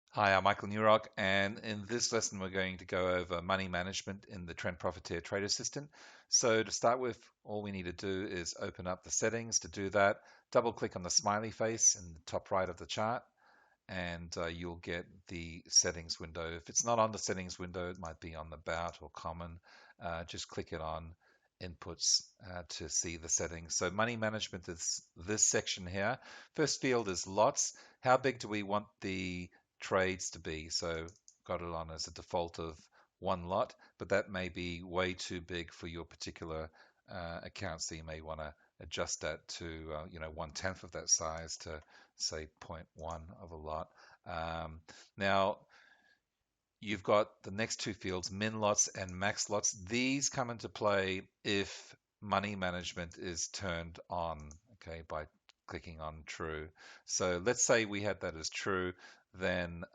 Hi, I'm Michael Newrock, and in this lesson we're going to go over money management in the Trend Profiteer Trade Assistant. So to start with, all we need to do is open up the settings. To do that, double click on the smiley face in the top right of the chart, and you'll get the settings window. If it's not on the settings window, it might be on the About or Common. Just click it on Inputs to see the settings. So money management is this section here. First field is lots. How big do we want the trades to be? So got it on as a default of one lot, but that may be way too big for your particular account. So you may want to adjust that to 1/10 of that size to say 0.1 of a lot. Now you've got the next two fields, min lots and max lots. These come into play if money management is turned on, okay, by clicking on true. So let's say we had that as true, then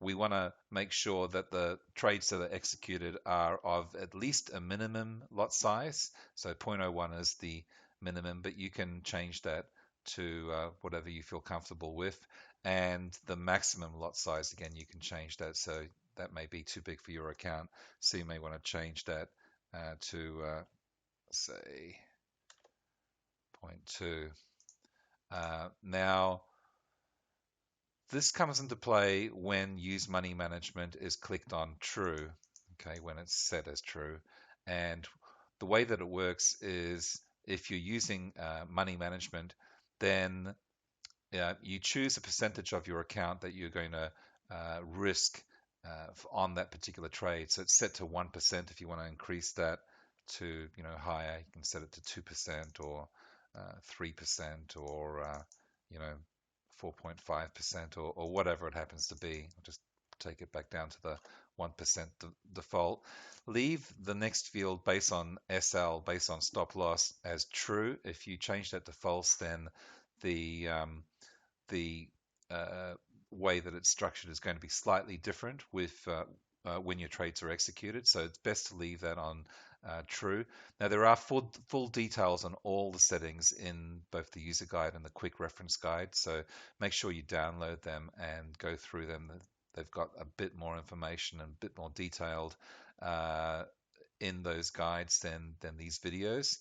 we want to make sure that the trades that are executed are of at least a minimum lot size. So 0.01 is the minimum, but you can change that to whatever you feel comfortable with. And the maximum lot size, again, you can change that. So that may be too big for your account. So you may want to change that to say 0.2. Now, this comes into play when use money management is clicked on true, okay, when it's set as true. And the way that it works is if you're using money management, then you choose a percentage of your account that you're going to risk on that particular trade. So it's set to 1%. If you want to increase that to higher, you can set it to 2% or 3% or 4.5% or whatever it happens to be. I'll just take it back down to the 1% default. Leave the next field based on SL, based on stop loss, as true. If you change that to false, then the way that it's structured is going to be slightly different with when your trades are executed. So it's best to leave that on true. Now there are full details on all the settings in both the user guide and the quick reference guide. So make sure you download them and go through them. They've got a bit more information and a bit more detailed in those guides than these videos.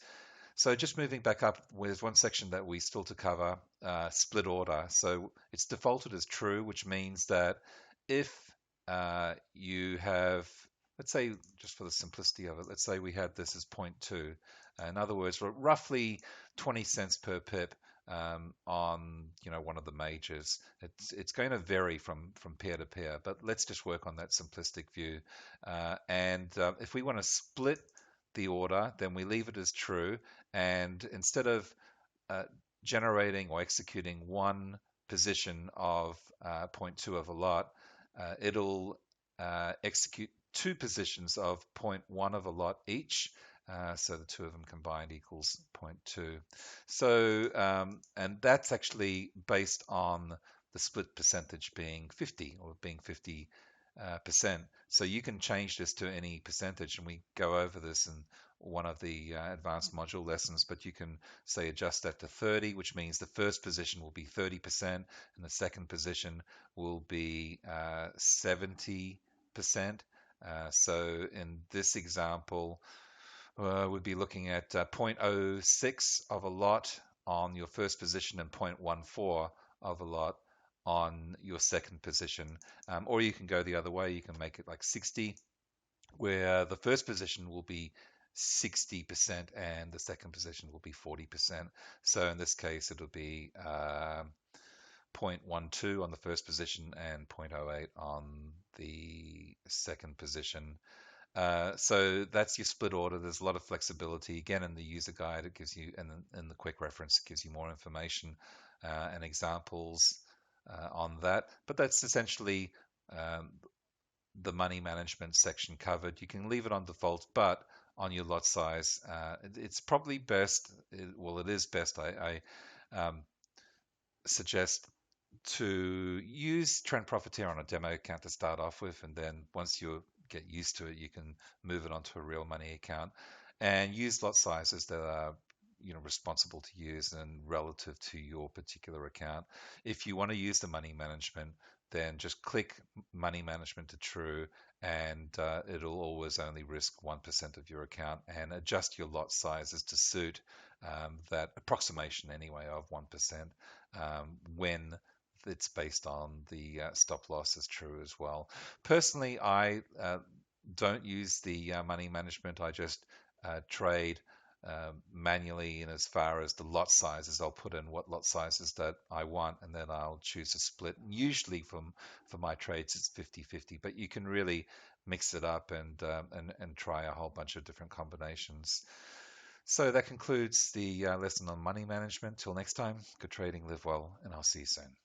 So just moving back up, there's one section that we still to cover, split order. So it's defaulted as true, which means that if you have, let's say, just for the simplicity of it, let's say we had this as 0.2. In other words, roughly 20 cents per pip on one of the majors. It's going to vary from pair to pair, but let's just work on that simplistic view. And if we want to split the order, then we leave it as true, and instead of generating or executing one position of 0.2 of a lot, it'll execute two positions of 0.1 of a lot each. So the two of them combined equals 0.2. So, and that's actually based on the split percentage being 50 or being 50%. So you can change this to any percentage, and we go over this in one of the advanced module lessons, but you can say adjust that to 30, which means the first position will be 30% and the second position will be 70%. So in this example, we'd be looking at 0.06 of a lot on your first position and 0.14 of a lot on your second position. Or you can go the other way, you can make it like 60, where the first position will be 60% and the second position will be 40%. So in this case, it'll be 0.12 on the first position and 0.08 on the second position. So that's your split order. There's a lot of flexibility. Again, in the user guide, it gives you, and in the quick reference, it gives you more information and examples on that. But that's essentially the money management section covered. You can leave it on default, but on your lot size, it's probably best, it is best, I suggest to use Trend Profiteer on a demo account to start off with, and then once you get used to it, you can move it onto a real money account and use lot sizes that are responsible to use and relative to your particular account. If you want to use the money management, then just click money management to true, and it'll always only risk 1% of your account, and adjust your lot sizes to suit that approximation anyway of 1% when it's based on the stop loss as true as well. Personally, I don't use the money management. I just trade manually, and as far as the lot sizes, I'll put in what lot sizes that I want, and then I'll choose a split. Usually for my trades it's 50-50, but you can really mix it up and try a whole bunch of different combinations. So that concludes the lesson on money management. Till next time, good trading, live well, and I'll see you soon.